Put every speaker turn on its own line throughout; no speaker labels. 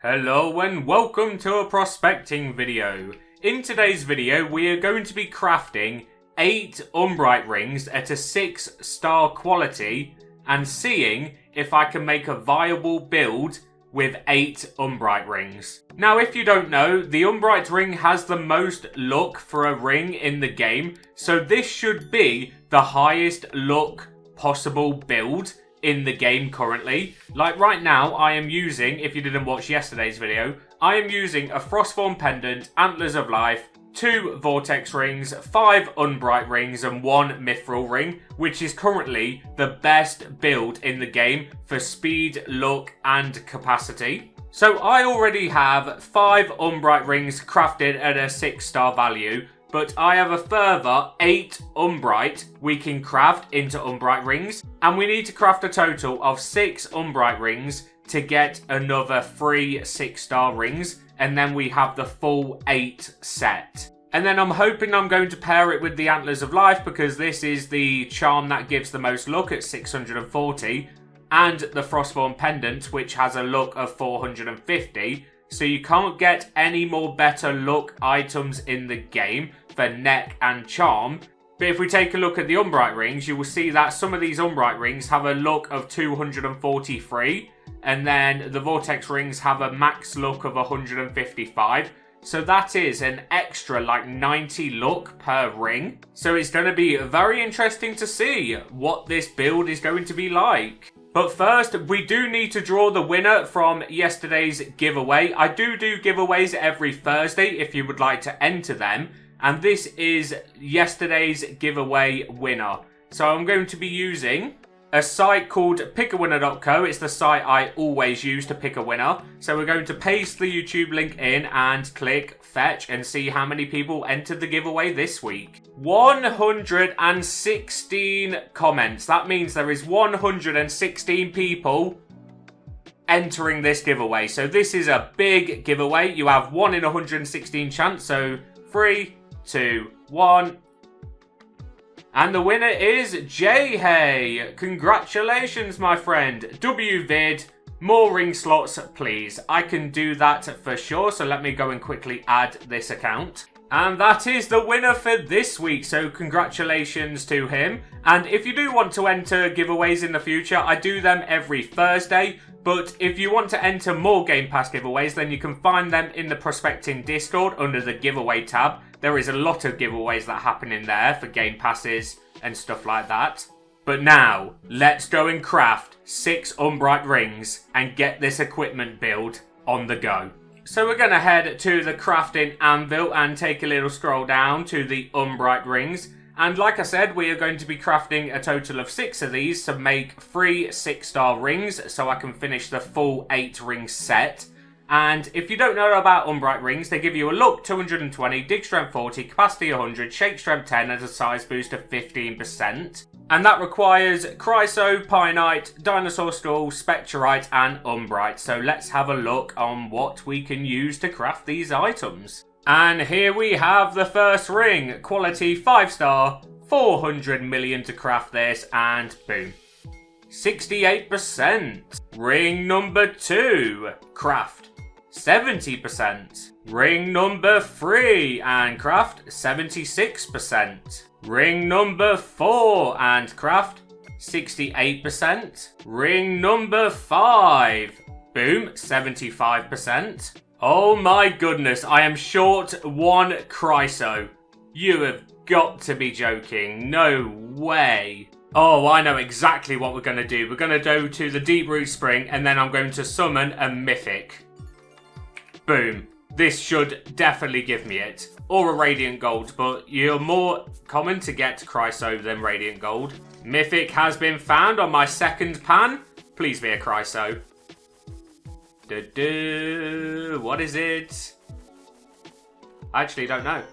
Hello and welcome to a prospecting video. In today's video we are going to be crafting 8 Umbrite rings at a 6-star quality and seeing if I can make a viable build with 8 Umbrite rings. Now if you don't know, the Umbrite ring has the most luck for a ring in the game, so this should be the highest luck possible build in the game currently. Like right now I am using, if you didn't watch yesterday's video, I am using a Frostform pendant, Antlers of Life, 2 Vortex rings, 5 Umbrite rings and 1 Mithril ring, which is currently the best build in the game for speed, luck and capacity. So I already have 5 Umbrite rings crafted at a 6-star value, but I have a further 8 Umbrite we can craft into Umbrite rings, and we need to craft a total of 6 Umbrite rings to get another 3 6-star rings, and then we have the full 8 set. And then I'm hoping I'm going to pair it with the Antlers of Life, because this is the charm that gives the most luck at 640, and the Frostborn pendant, which has a luck of 450. So you can't get any more better luck items in the game for neck and charm. But if we take a look at the Umbrite rings, you will see that some of these Umbrite rings have a luck of 243. And then the Vortex rings have a max luck of 155. So that is an extra like 90 luck per ring. So it's going to be very interesting to see what this build is going to be like. But first, we do need to draw the winner from yesterday's giveaway. I do giveaways every Thursday if you would like to enter them. And this is yesterday's giveaway winner. So I'm going to be using a site called pickawinner.co. It's the site I always use to pick a winner. So we're going to paste the YouTube link in and click fetch and see how many people entered the giveaway this week. 116 comments. That means there is 116 people entering this giveaway. So this is a big giveaway. You have 1 in 116 chance. So 3, 2, 1. And the winner is J-Hey. Congratulations, my friend. WVid, more ring slots, please. I can do that for sure. So let me go and quickly add this account. And that is the winner for this week. So congratulations to him. And if you do want to enter giveaways in the future, I do them every Thursday. But if you want to enter more Game Pass giveaways, then you can find them in the Prospecting Discord under the giveaway tab. There is a lot of giveaways that happen in there for Game Passes and stuff like that. But now, let's go and craft 6 Umbrite rings and get this equipment build on the go. So we're going to head to the crafting anvil and take a little scroll down to the Umbrite rings. And like I said, we are going to be crafting a total of 6 of these to make 3 6-star rings so I can finish the full 8 ring set. And if you don't know about Umbrite rings, they give you a luck 220, dig strength 40, capacity 100, shake strength 10 and a size boost of 15%. And that requires Chryso, Pionite, Dinosaur Skull, Spectrite and Umbrite. So let's have a look on what we can use to craft these items. And here we have the first ring, quality 5-star, 400 million to craft this, and boom. 68%. Ring number 2, craft 70%. Ring number 3 and craft 76%. Ring number 4 and craft 68%. Ring number 5, boom, 75%. Oh my goodness, I am short 1 Chryso. You have got to be joking. No way. Oh, I know exactly what we're going to do. We're going to go to the Deep Root Spring and then I'm going to summon a Mythic. Boom. This should definitely give me it. Or a Radiant Gold, but you're more common to get Chryso than Radiant Gold. Mythic has been found on my second pan. Please be a Chryso. What is it? I actually don't know.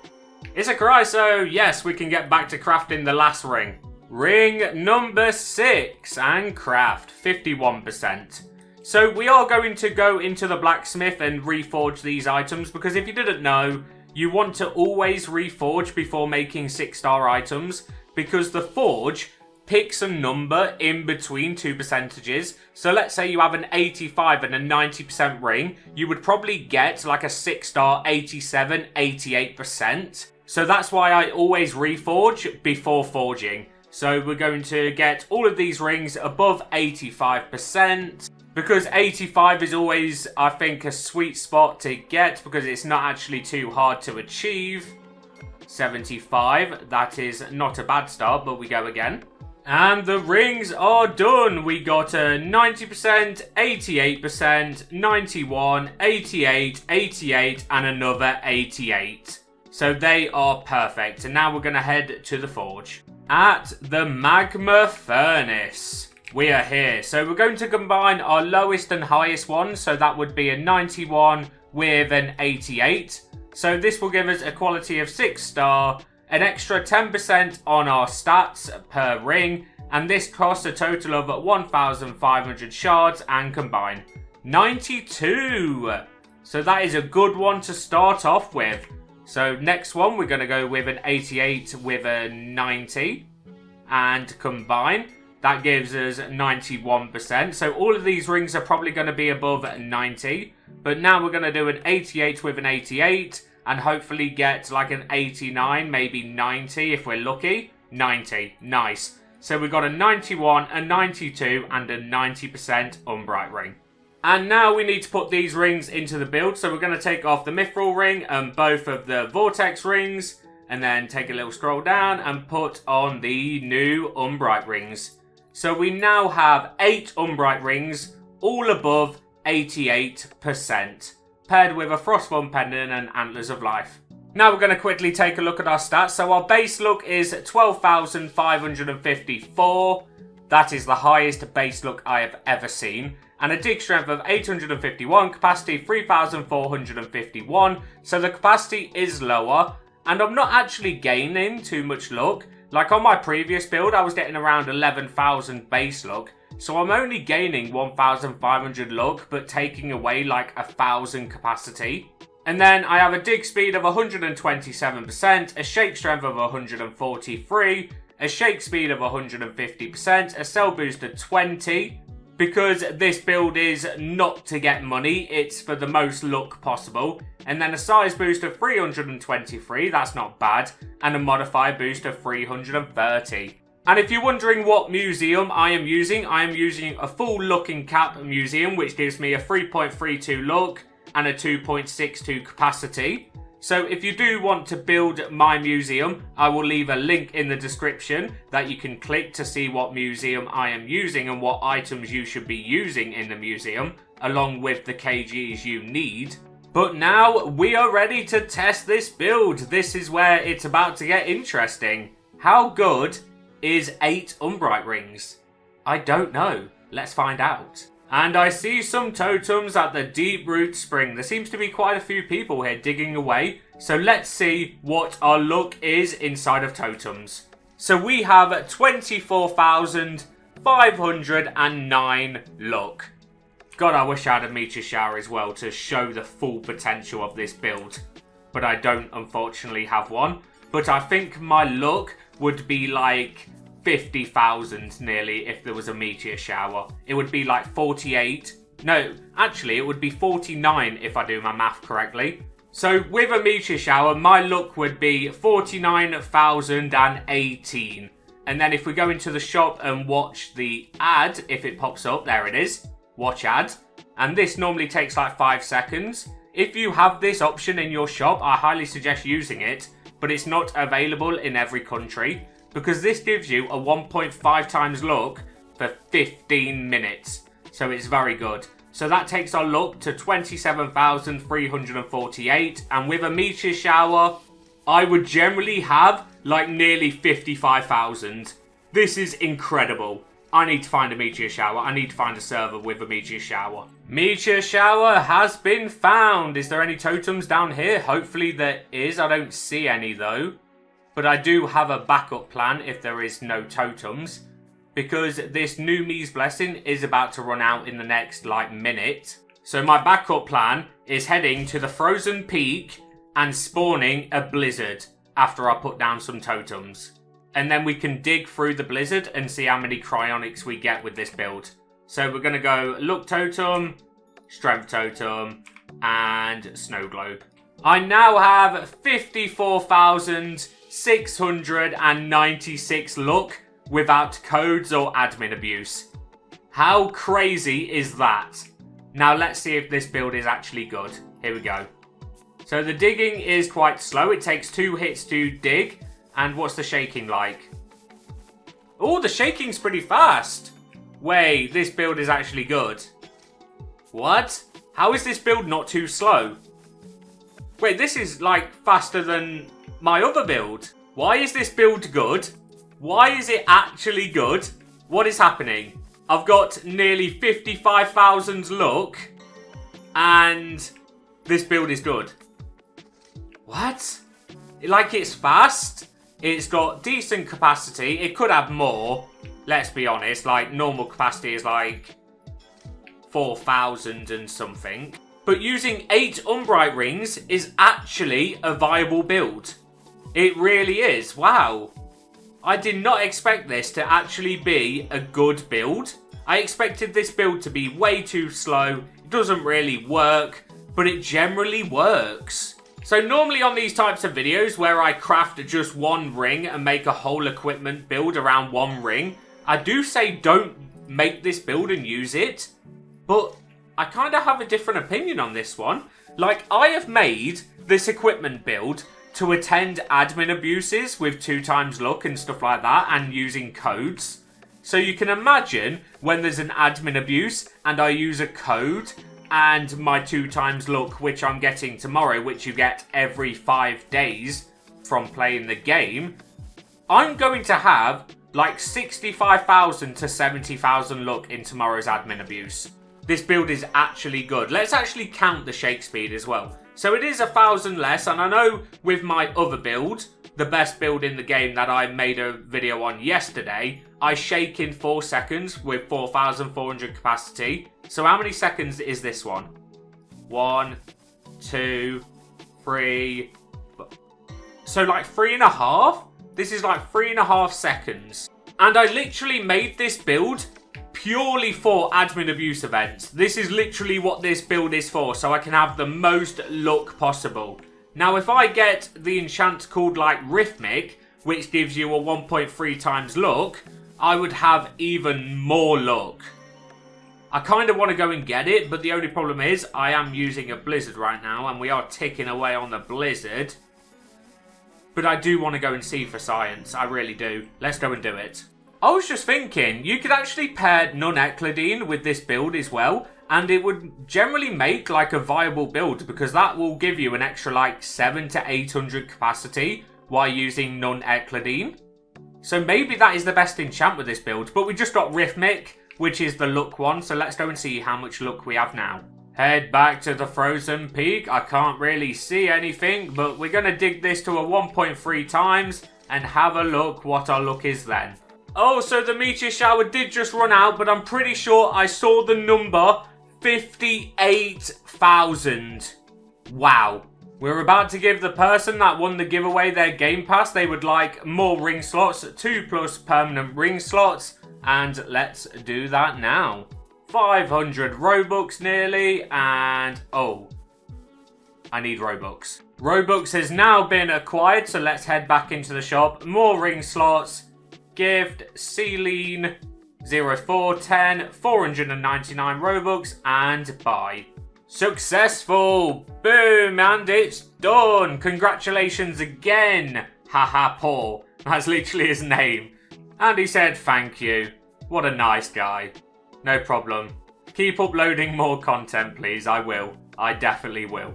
It's a Chryso. Yes, we can get back to crafting the last ring. Ring number 6 and craft 51%. So we are going to go into the blacksmith and reforge these items, because if you didn't know, you want to always reforge before making 6-star items, because the forge pick some number in between two percentages. So let's say you have an 85 and a 90% ring. You would probably get like a 6-star 87, 88%. So that's why I always reforge before forging. So we're going to get all of these rings above 85%. Because 85 is always, I think, a sweet spot to get because it's not actually too hard to achieve. 75, that is not a bad start, but we go again. And the rings are done. We got a 90%, 88%, 91, 88, 88, and another 88. So they are perfect. And now we're going to head to the forge. At the magma furnace, we are here. So we're going to combine our lowest and highest one. So that would be a 91 with an 88. So this will give us a quality of 6-star, an extra 10% on our stats per ring, and this costs a total of 1,500 shards and combine 92. So that is a good one to start off with. So next one, we're going to go with an 88 with a 90 and combine. That gives us 91%. So all of these rings are probably going to be above 90. But now we're going to do an 88 with an 88 and hopefully get like an 89, maybe 90 if we're lucky. 90. Nice. So we've got a 91, a 92 and a 90% Umbrite ring. And now we need to put these rings into the build. So we're going to take off the Mithril ring and both of the Vortex rings. And then take a little scroll down and put on the new Umbrite rings. So we now have 8 Umbrite rings, all above 88%, paired with a Frostborn pendant and Antlers of Life. Now we're going to quickly take a look at our stats. So our base look is 12,554. That is the highest base look I have ever seen. And a dig strength of 851, capacity 3,451. So the capacity is lower. And I'm not actually gaining too much luck. Like on my previous build, I was getting around 11,000 base luck. So I'm only gaining 1,500 luck, but taking away like 1,000 capacity. And then I have a dig speed of 127%, a shake strength of 143, a shake speed of 150%, a cell boost of 20. Because this build is not to get money, it's for the most luck possible. And then a size boost of 323, that's not bad. And a modifier boost of 330. And if you're wondering what museum I am using a full looking cap museum, which gives me a 3.32 luck and a 2.62 capacity. So if you do want to build my museum, I will leave a link in the description that you can click to see what museum I am using and what items you should be using in the museum, along with the kgs you need. But now we are ready to test this build. This is where it's about to get interesting. How good is 8 Umbrite rings? I don't know. Let's find out. And I see some totems at the Deep Root Spring. There seems to be quite a few people here digging away. So let's see what our luck is inside of totems. So we have 24,509 luck. God, I wish I had a meteor shower as well to show the full potential of this build. But I don't unfortunately have one. But I think my luck would be like 50,000 nearly if there was a meteor shower. It would be like 48. No, actually it would be 49 if I do my math correctly. So with a meteor shower, my luck would be 49,018. And then if we go into the shop and watch the ad, if it pops up, there it is. Watch ad. And this normally takes like 5 seconds. If you have this option in your shop, I highly suggest using it. But it's not available in every country. Because this gives you a 1.5 times luck for 15 minutes. So it's very good. So that takes our luck to 27,348. And with a meteor shower, I would generally have like nearly 55,000. This is incredible. I need to find a meteor shower. I need to find a server with a meteor shower. Meteor shower has been found. Is there any totems down here? Hopefully there is. I don't see any though. But I do have a backup plan if there is no totems. Because this new Me's Blessing is about to run out in the next minute. So my backup plan is heading to the Frozen Peak and spawning a blizzard after I put down some totems. and then we can dig through the blizzard and see how many cryonics we get with this build. So we're going to go luck totem, strength totem, and snow globe. I now have 54,696 luck without codes or admin abuse. How crazy is that? Now let's see if this build is actually good. Here we go. So the digging is quite slow. It takes 2 hits to dig. And what's the shaking like? Oh, the shaking's pretty fast. Wait, this build is actually good. What? How is this build not too slow? Wait, this is like faster than my other build. Why is this build good? Why is it actually good? What is happening? I've got nearly 55,000 luck and this build is good. What? Like, it's fast. It's got decent capacity. It could have more. Let's be honest. Like, normal capacity is like 4,000 and something. But using 8 Umbrite rings is actually a viable build. It really is. Wow. I did not expect this to actually be a good build. I expected this build to be way too slow. It doesn't really work, but it generally works. So normally on these types of videos where I craft just one ring and make a whole equipment build around one ring, I do say don't make this build and use it. But I kind of have a different opinion on this one. Like, I have made this equipment build to attend admin abuses with 2 times luck and stuff like that and using codes. So you can imagine when there's an admin abuse and I use a code and my 2 times luck, which I'm getting tomorrow, which you get every 5 days from playing the game, I'm going to have like 65,000 to 70,000 luck in tomorrow's admin abuse. This build is actually good. Let's actually count the shake speed as well. So it is 1,000 less, and I know with my other build, the best build in the game that I made a video on yesterday, I shake in 4 seconds with 4,400 capacity. So how many seconds is this one? 1, 2, 3. So like 3.5? This is like 3.5 seconds. And I literally made this build purely for admin abuse events. This is literally what this build is for, so I can have the most luck possible. Now, if I get the enchant called like Rhythmic, which gives you a 1.3 times luck, I would have even more luck. I kind of want to go and get it, but the only problem is I am using a blizzard right now, and we are ticking away on the blizzard. But I do want to go and see for science. I really do. Let's go and do it. I was just thinking, you could actually pair non-Eclidine with this build as well, and it would generally make like a viable build, because that will give you an extra like 700 to 800 capacity while using non-Eclidine. So maybe that is the best enchant with this build, but we just got Rhythmic, which is the luck one, so let's go and see how much luck we have now. Head back to the frozen peak. I can't really see anything, but we're going to dig this to a 1.3 times and have a look what our luck is then. Oh, so the meteor shower did just run out, but I'm pretty sure I saw the number 58,000. Wow. We're about to give the person that won the giveaway their game pass. They would like more ring slots, 2+ permanent ring slots, and let's do that now. 500 Robux nearly, and oh, I need Robux. Robux has now been acquired, so let's head back into the shop. More ring slots. Gift, Celine, 0410, 499 Robux, and buy. Successful! Boom, and it's done! Congratulations again! Haha, Paul. That's literally his name. And he said thank you. What a nice guy. No problem. Keep uploading more content, please. I will. I definitely will.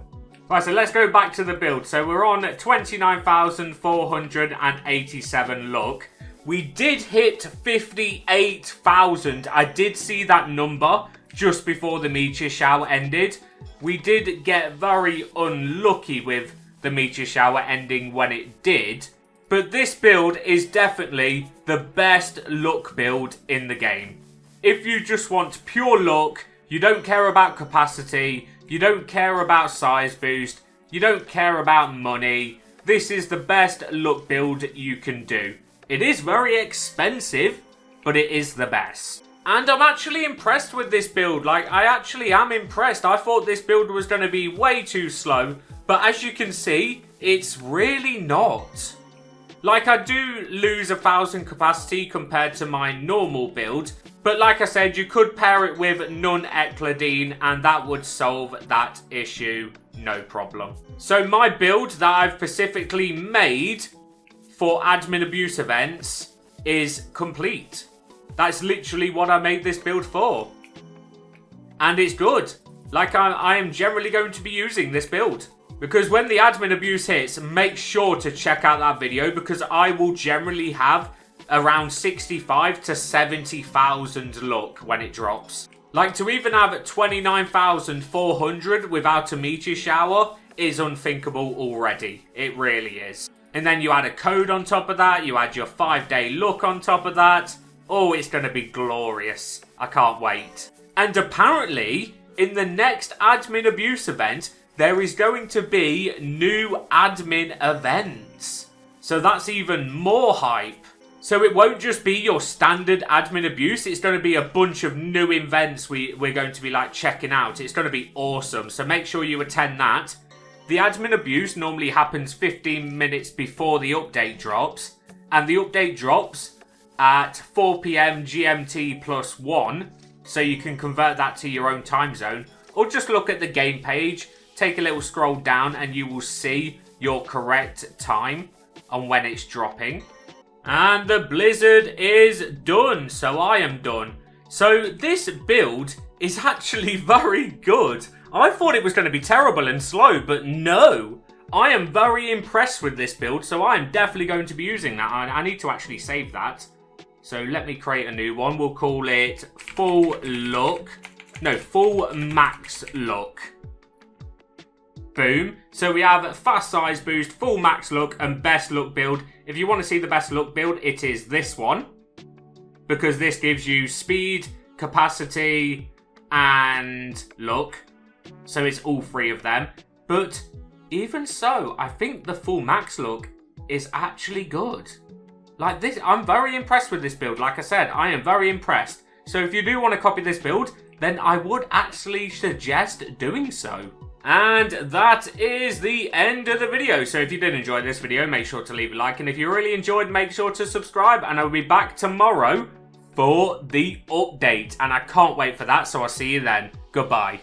Right, so let's go back to the build. So we're on 29,487 luck. We did hit 58,000. I did see that number just before the meteor shower ended. We did get very unlucky with the meteor shower ending when it did. But this build is definitely the best luck build in the game. If you just want pure luck, you don't care about capacity, you don't care about size boost, you don't care about money, this is the best luck build you can do. It is very expensive, but it is the best. And I'm actually impressed with this build. Like, I actually am impressed. I thought this build was going to be way too slow, but as you can see, it's really not. Like, I do lose 1,000 capacity compared to my normal build, but like I said, you could pair it with non-Eclidine and that would solve that issue, no problem. So my build that I've specifically made for admin abuse events is complete. That's literally what I made this build for. And it's good. Like, I am generally going to be using this build. Because when the admin abuse hits, make sure to check out that video, because I will generally have around 65 to 70,000 luck when it drops. Like, to even have 29,400 without a meteor shower is unthinkable already. It really is. And then you add a code on top of that, you add your 5-day luck on top of that. Oh, it's going to be glorious. I can't wait. And apparently, in the next admin abuse event, there is going to be new admin events. So that's even more hype. So it won't just be your standard admin abuse. It's going to be a bunch of new events we're going to be like checking out. It's going to be awesome. So make sure you attend that. The admin abuse normally happens 15 minutes before the update drops. And the update drops at 4 PM GMT plus 1. So you can convert that to your own time zone. Or just look at the game page. Take a little scroll down and you will see your correct time on when it's dropping. And the blizzard is done. So I am done. So this build is actually very good. I thought it was going to be terrible and slow, but no. I am very impressed with this build, so I am definitely going to be using that. I need to actually save that. So let me create a new one. We'll call it Full Max Luck. Boom. So we have Fast Size Boost, Full Max Luck, and Best Luck Build. If you want to see the Best Luck Build, it is this one. Because this gives you speed, capacity, and luck. So it's all three of them. But even so, I think the Full Max Luck is actually good. Like this, I'm very impressed with this build. Like I said, I am very impressed. So if you do want to copy this build, then I would actually suggest doing so. And that is the end of the video. So if you did enjoy this video, make sure to leave a like. And if you really enjoyed, make sure to subscribe. And I'll be back tomorrow for the update. And I can't wait for that. So I'll see you then. Goodbye.